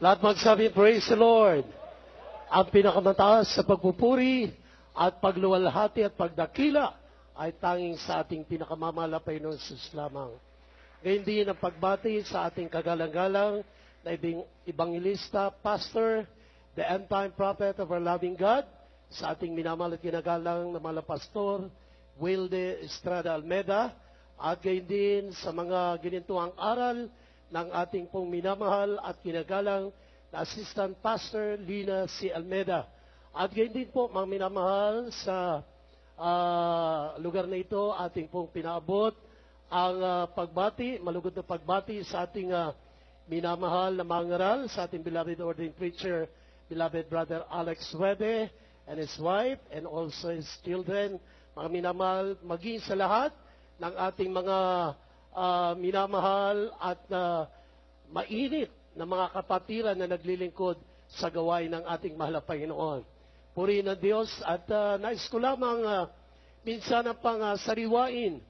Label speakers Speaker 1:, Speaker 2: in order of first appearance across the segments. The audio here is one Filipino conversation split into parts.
Speaker 1: Lahat magsabi, praise the Lord. Ang pinakamataas sa pagpupuri at pagluwalhati at pagdakila ay tanging sa ating pinakamamalapay ng Jesus lamang. Ngayon din ang pagbati sa ating kagalang-galang na Ebangelista, Pastor, the end-time prophet of our loving God, sa ating minamahal at ginagalang na mga pastor, Wilde Estrada Almeda, at gayon din sa mga ginintuang aral ng ating pong minamahal at ginagalang na Assistant Pastor Lina C. Almeda. At gayon din po mga minamahal sa lugar na ito, ating pong pinaabot ang pagbati, malugod na pagbati sa ating minamahal na mangaral, sa ating beloved ordained preacher, beloved brother Alex Webe and his wife and also his children, mga minamahal, maging sa lahat ng ating mga minamahal at mainit na mga kapatiran na naglilingkod sa gawain ng ating mahal na Panginoon. Purihin ng Diyos at nais ko lamang minsan pang sariwain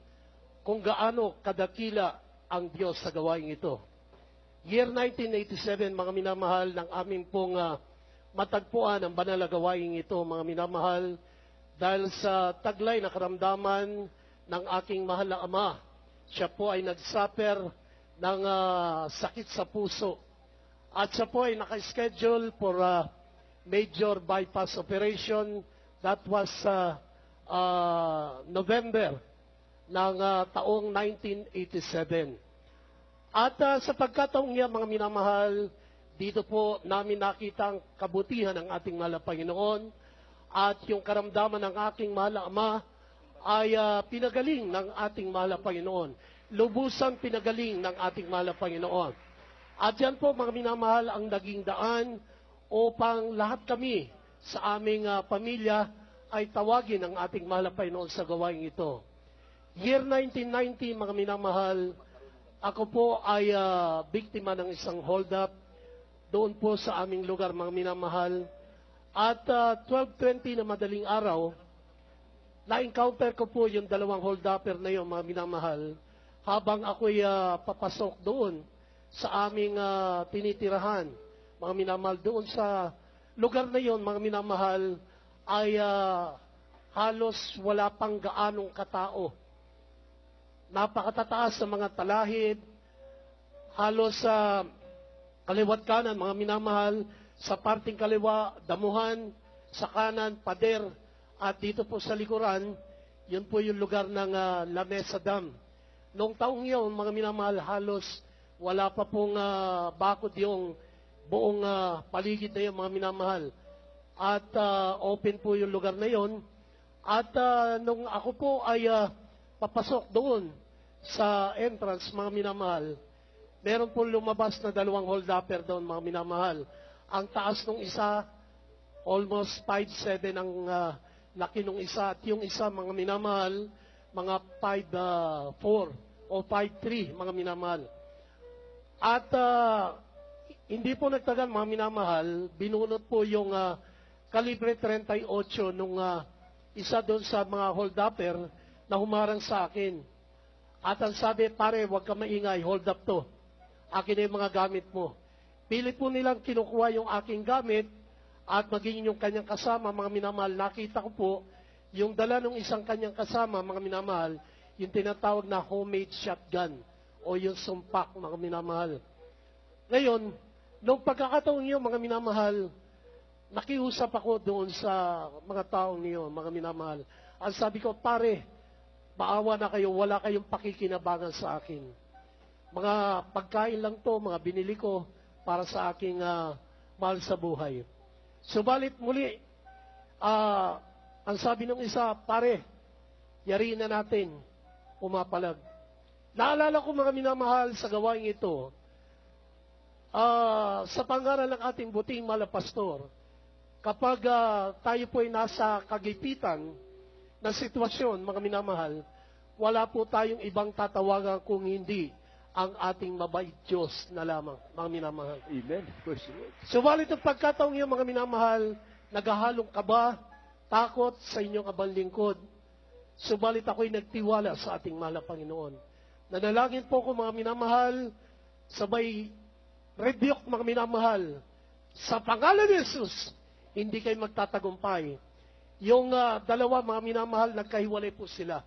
Speaker 1: kung gaano kadakila ang Diyos sa gawain ito. Year 1987, mga minamahal, ng aming pong matagpuan ang banal na gawain ito, mga minamahal, dahil sa taglay na karamdaman ng aking mahal na ama. Siya po ay nag-suffer ng sakit sa puso. At siya po ay naka-schedule for a major bypass operation. That was November ng taong 1987. At sa pagkataong niya, mga minamahal, dito po namin nakita ang kabutihan ng ating mahal na Panginoon at yung karamdaman ng aking mahal na ama ay pinagaling ng ating mahal na Panginoon. Lubusan pinagaling ng ating mahal na Panginoon. At yan po, mga minamahal, ang naging daan upang lahat kami sa aming pamilya ay tawagin ang ating mahal na Panginoon sa gawain ito. Year 1990, mga minamahal, ako po ay biktima ng isang hold-up doon po sa aming lugar, mga minamahal. At 12:20 na madaling araw, na-encounter ko po yung dalawang hold-upper na yun, mga minamahal, habang ako'y papasok doon sa aming tinitirahan. Mga minamahal, doon sa lugar na yun, mga minamahal, ay halos wala pang gaanong katao. Napakatataas sa mga talahib, halos sa kaliwat kanan, mga minamahal, sa parting kaliwa, damuhan, sa kanan, pader, at dito po sa likuran, yun po yung lugar ng La Mesa Dam. Noong taong yun, mga minamahal, halos wala pa pong bakod yung buong paligid na yun, mga minamahal. At open po yung lugar na yun. At nung ako po ay papasok doon sa entrance, mga minamahal, meron po lumabas na dalawang hold-upper doon, mga minamahal. Ang taas nung isa, almost 5'7" ang laki nung isa. At yung isa, mga minamahal, mga 5'4" o 5'3", mga minamahal. At hindi po nagtagal, mga minamahal, binunot po yung kalibre 38 nung isa doon sa mga hold-upper na humarang sa akin. At ang sabi, pare, huwag ka maingay, hold up to. Akin na yung mga gamit mo. Pilit po nilang kinukuha yung aking gamit at maging yung kanyang kasama, mga minamahal. Nakita ko po, yung dala ng isang kanyang kasama, mga minamahal, yung tinatawag na homemade shotgun o yung sumpak, mga minamahal. Ngayon, nung pagkakataon niyo, mga minamahal, nakiusap ako doon sa mga taong niyo, mga minamahal. Ang sabi ko, pare, maawa na kayo, wala kayong pakikinabangan sa akin. Mga pagkain lang to, mga binili ko para sa aking mahal sa buhay. Subalit muli, ang sabi ng isa, pare, yariin na natin, pumapalag. Naalala ko, mga minamahal, sa gawain ito, sa pangaral ng ating buting mahal na pastor, kapag tayo po ay nasa kagipitan na sitwasyon, mga minamahal, wala po tayong ibang tatawagan kung hindi ang ating mabait Diyos na lamang, mga minamahal.
Speaker 2: Amen.
Speaker 1: Subalit ang pagkataong iyo, mga minamahal, naghahalong kaba, takot sa inyong abang lingkod. Subalit ako'y nagtiwala sa ating mahal na Panginoon. Nanalangin po ko, mga minamahal, sabay rebuke, mga minamahal. Sa pangalan ni Jesus, hindi kayo magtatagumpay. Yung dalawa, mga minamahal, nagkahiwalay po sila.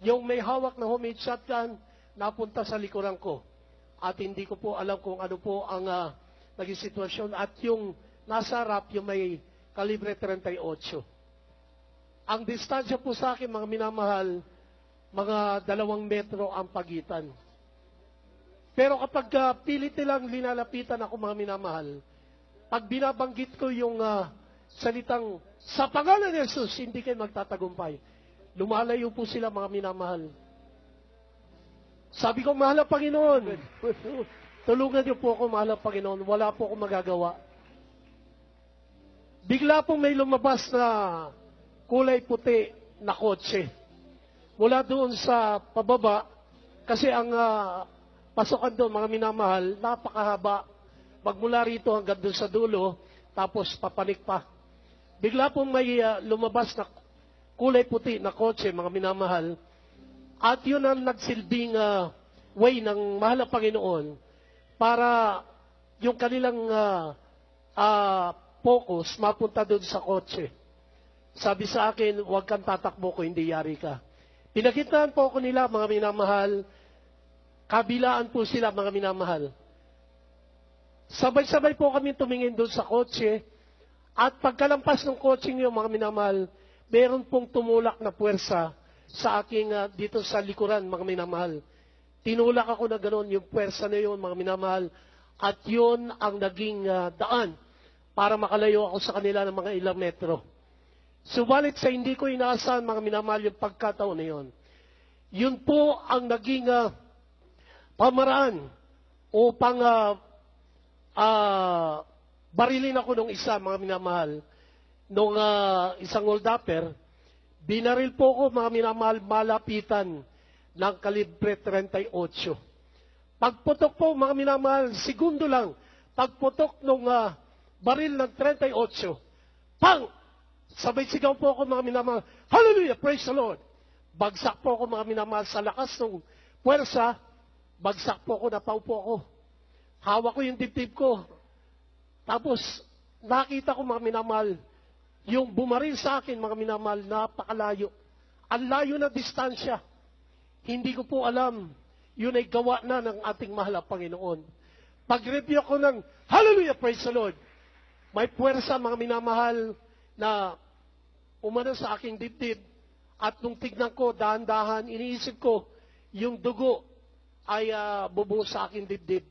Speaker 1: Yung may hawak na homemade shotgun, napunta sa likuran ko. At hindi ko po alam kung ano po ang naging sitwasyon. At yung nasa harap, yung may kalibre 38. Ang distansya po sa akin, mga minamahal, mga 2 metro ang pagitan. Pero kapag pilit nilang linalapitan ako, mga minamahal, pag binabanggit ko yung salitang, sa pangalan ni Jesus, hindi kayo magtatagumpay. Lumalayo po sila, mga minamahal. Sabi ko, mahal ang Panginoon. Tulungan niyo po ako, mahal ang Panginoon. Wala po akong magagawa. Bigla pong may lumabas na kulay puti na kotse. Mula doon sa pababa, kasi ang pasokan doon, mga minamahal, napakahaba. Magmula rito hanggang doon sa dulo, tapos papanik pa. Bigla pong may lumabas na kulay puti na kotse, mga minamahal. At yun ang nagsilbing way ng mahal na Panginoon para yung kanilang focus mapunta doon sa kotse. Sabi sa akin, huwag kang tatakbo ko, hindi yari ka. Pinagitnaan po ako nila, mga minamahal. Kabilaan po sila, mga minamahal. Sabay-sabay po kami tumingin doon sa kotse. At pagkalampas ng kotse niyo, mga minamahal, meron pong tumulak na puwersa sa aking dito sa likuran, mga minamahal. Tinulak ako na gano'n, yung puwersa na yun, mga minamahal. At yun ang naging daan para makalayo ako sa kanila ng mga ilang metro. Subalit sa hindi ko inaasahan, mga minamahal, yung pagkataon na yun. Yun po ang naging pamaraan upang barilin ako nung isa, mga minamahal. Nung isang hold-upper, binaril po ko, mga minamahal, malapitan ng kalibre 38. Pagputok po, mga minamahal, segundo lang, pagputok nung baril ng 38, pang! Sabay sigaw po ako, mga minamahal, hallelujah, praise the Lord. Bagsak po ako, mga minamahal, sa lakas ng puwersa, bagsak po ako, napaupo ako. Hawak ko yung dibdib ko. Tapos, nakita ko, mga minamahal, yung bumaril sa akin, mga minamahal, napakalayo. Ang layo na distansya. Hindi ko po alam, yun ay gawa na ng ating mahal na Panginoon. Pag-review ko ng, hallelujah, praise the Lord. May puwersa, mga minamahal, na umano sa aking dibdib. At nung tignan ko, dahan-dahan, iniisip ko, yung dugo ay bubuhos sa aking dibdib.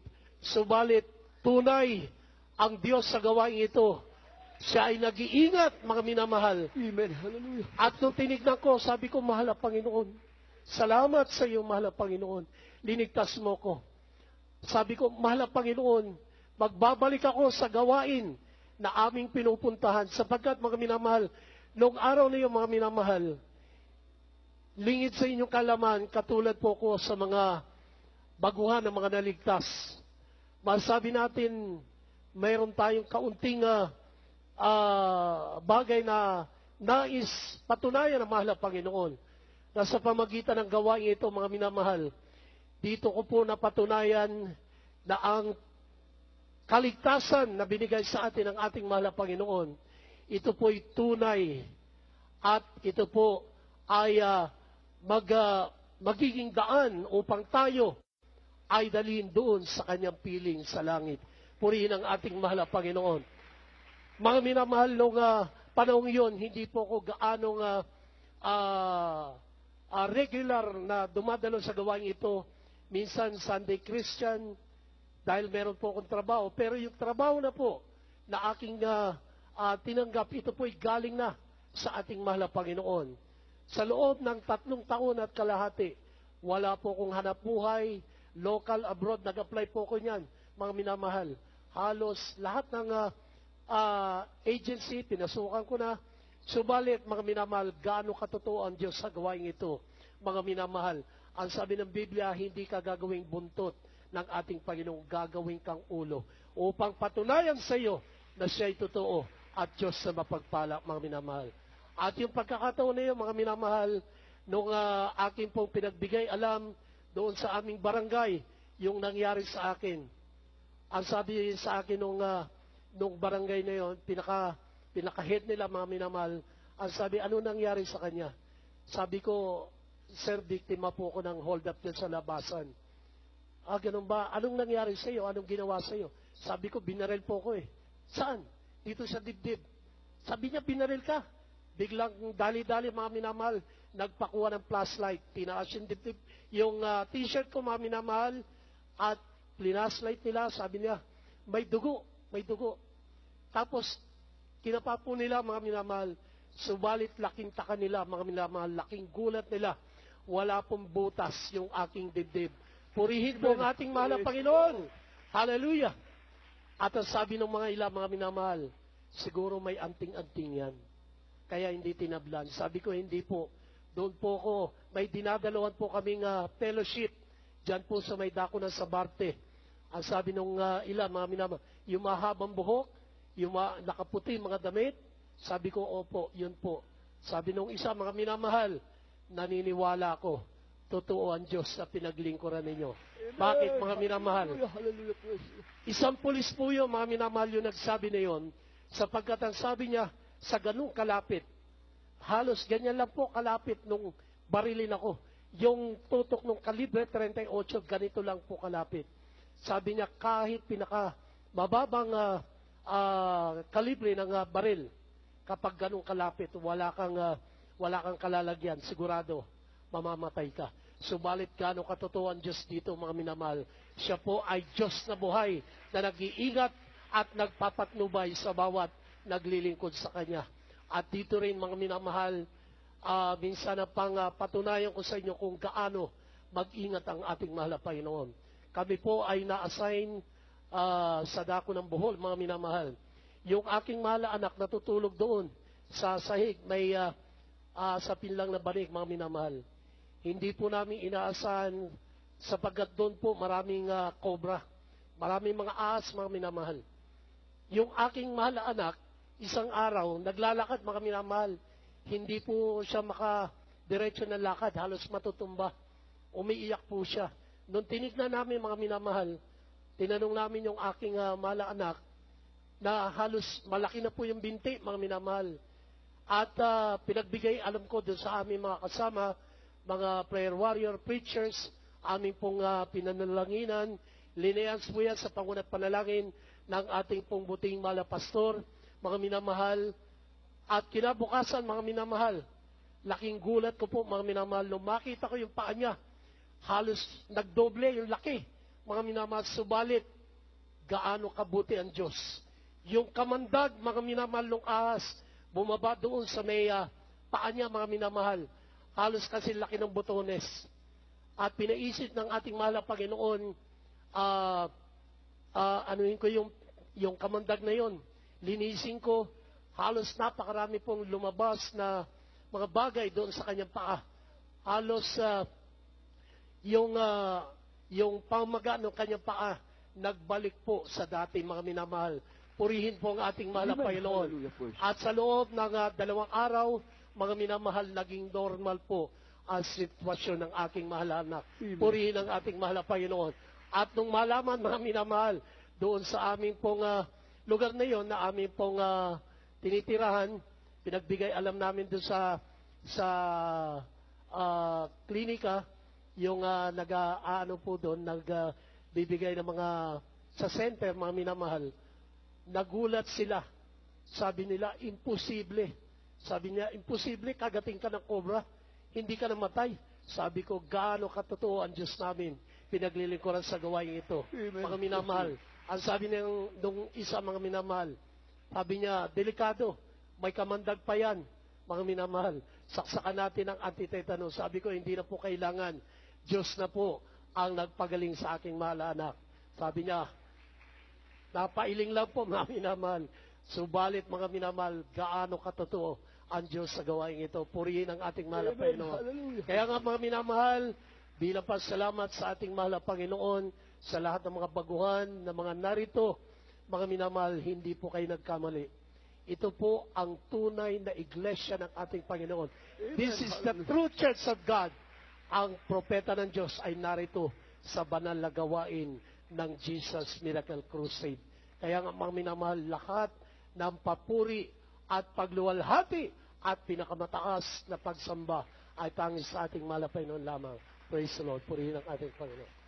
Speaker 1: Subalit, tunay ang Diyos sa gawain ito. Siya ay nag-iingat, mga minamahal.
Speaker 2: Amen. Hallelujah.
Speaker 1: At nung tinignan ko, sabi ko, mahal na Panginoon, salamat sa iyo, mahal na Panginoon. Linigtas mo ko. Sabi ko, mahal na Panginoon, magbabalik ako sa gawain na aming pinupuntahan. Sapagkat, mga minamahal, noong araw na yung mga minamahal, lingid sa inyong kalaman, katulad po ko sa mga baguhan ng mga naligtas. Masabi natin, mayroon tayong kaunting bagay na nais patunayan ng mahal na Panginoon. Na sa pamagitan ng gawain ito, mga minamahal, dito ko po napatunayan na ang kaligtasan na binigay sa atin ng ating mahal na Panginoon, ito po'y tunay at ito po ay magiging daan upang tayo ay dalhin doon sa kanyang piling sa langit. Purihin ang ating mahal na Panginoon. Mga minamahal, nung panahong yun, hindi po ko gaanong regular na dumadalo sa gawain ito. Minsan Sunday Christian, dahil meron po akong trabaho. Pero yung trabaho na po na aking tinanggap, ito po'y galing na sa ating mahal na Panginoon. Sa loob ng 3 taon at kalahati, wala po akong hanap buhay, local, abroad, nag-apply po ko niyan, mga minamahal. Halos lahat ng agency, pinasukan ko na. Subalit, mga minamahal, gaano katotoo ang Diyos sa gawain ito, mga minamahal. Ang sabi ng Biblia, hindi ka gagawing buntot ng ating Panginoong, gagawin kang ulo, upang patunayan sa iyo na siya'y totoo at Diyos na mapagpala, mga minamahal. At yung pagkakataon na yun, mga minamahal, nung aking pong pinagbigay alam doon sa aming barangay, yung nangyari sa akin. Ang sabi sa akin nung barangay na yon, pinaka-head nila, mga minamahal, ang sabi, ano nangyari sa kanya? Sabi ko, sir, biktima po ako ng hold up dyan sa labasan. Ganun ba? Anong nangyari sa iyo? Anong ginawa sa iyo? Sabi ko, binaril po ko eh. Saan? Dito sa dibdib. Sabi niya, binaril ka. Biglang dali-dali, mga minamahal, nagpakuha ng flashlight. Tinaas yung dibdib. Yung t-shirt ko, mga minamahal, at flashlight nila, sabi niya, may dugo, may dugo. Tapos, kinapapo nila, mga minamahal, subalit laking taka nila, mga minamahal, laking gulat nila. Wala pong butas yung aking dibdib. Purihin po ang ating mahal na Panginoon. Hallelujah. At ang sabi ng mga ilang, mga minamahal, siguro may anting-anting yan. Kaya hindi tinablan. Sabi ko, hindi po. Doon po ko, may dinadalawan po kaming fellowship. Diyan po sa may dako ng Sabarte. Ang sabi ng ilang, mga minamahal, yung mahabang buhok, yung nakaputi mga damit, sabi ko, opo, yun po. Sabi nung isa, mga minamahal, naniniwala ako, totoo ang Diyos na pinaglingkuran ninyo. Bakit, mga minamahal? Isang pulis po yun, mga minamahal, yung nagsabi na yun, sapagkat ang sabi niya, sa ganung kalapit, halos ganyan lang po kalapit nung barilin ako. Yung tutok ng kalibre 38, ganito lang po kalapit. Sabi niya, kahit mababang kalibre ng baril, kapag ganung kalapit, wala kang kalalagyan, sigurado, mamamatay ka. Subalit gaano katotoo ang Diyos dito, mga minamahal. Siya po ay Diyos na buhay na nag-iingat at nagpapatnubay sa bawat naglilingkod sa Kanya. At dito rin, mga minamahal, minsan na pang patunayan ko sa inyo kung gaano mag-ingat ang ating mahal na Panginoon. Kami po ay na-assign sa dako ng Bohol, mga minamahal. Yung aking mahal na anak natutulog doon sa sahig, may sa pinlang na banig, mga minamahal. Hindi po namin inaasahan sapagkat doon po maraming cobra, maraming mga ahas, mga minamahal. Yung aking mahal na anak, isang araw, naglalakad, mga minamahal, hindi po siya makadiretso ng lakad, halos matutumba. Umiiyak po siya. Nung tinignan namin, mga minamahal, tinanong namin yung aking mahal na anak, na halos malaki na po yung binti, mga minamahal. At pinagbigay, alam ko, doon sa aming mga kasama, mga prayer warrior, preachers, aming pong pinanalanginan, lineans po yan sa pangunat panalangin ng ating pong buting mahal na pastor, mga minamahal. At kinabukasan, mga minamahal, laking gulat ko po, mga minamahal, nung makita ko yung paa niya, halos nagdoble yung laki, mga minamahal, subalit, gaano kabuti ang Diyos. Yung kamandag, mga minamahal, nung ahas, bumaba doon sa may paa niya, mga minamahal, halos kasi laki ng botones. At pinaisip ng ating mahal na Panginoon, anuhin ko yung kamandag na yon, linisin ko, halos napakarami pong lumabas na mga bagay doon sa kanyang paa. Halos yung pamaga ng kanyang paa, nagbalik po sa dati, mga minamahal. Purihin po ang ating mahal na Panginoon. At sa loob ng 2 araw, mga minamahal, naging normal po ang sitwasyon ng aking mahal na anak. Purihin ang ating mahal na Panginoon. At nung malaman, mga minamahal, doon sa aming pong lugar na yon na aming pong tinitirahan, pinagbigay alam namin doon sa klinika, yung nag-aano po doon, nagbibigay ng mga sa center, mga minamahal, nagulat sila. Sabi nila, imposible. Sabi niya, imposible, kagating ka ng cobra, hindi ka namatay. Sabi ko, gaano katotoo ang Diyos namin, pinaglilingkuran sa gawain ito. Amen. Mga minamahal, ang sabi nung isa, mga minamahal, sabi niya, delikado, may kamandag pa yan, mga minamahal, saksakan natin ang antitetanus. Sabi ko, hindi na po kailangan, Diyos na po ang nagpagaling sa aking mahal na anak. Sabi niya, napailing lang po, mga minamahal. Subalit, mga minamahal, gaano katotoo ang Diyos sa gawain ito. Purihin ang ating mahal na Panginoon. Kaya nga, mga minamahal, bilang pasalamat sa ating mahal na Panginoon, sa lahat ng mga baguhan, na mga narito, mga minamahal, hindi po kayo nagkamali. Ito po ang tunay na iglesia ng ating Panginoon. This is the true church of God. Ang propeta ng Diyos ay narito sa banal na gawain ng Jesus Miracle Crusade. Kaya nga mga minamahal, lahat ng papuri at pagluwalhati at pinakamataas na pagsamba ay tanging sa ating malapay noon lamang. Praise the Lord. Purihin ang ating Panginoon.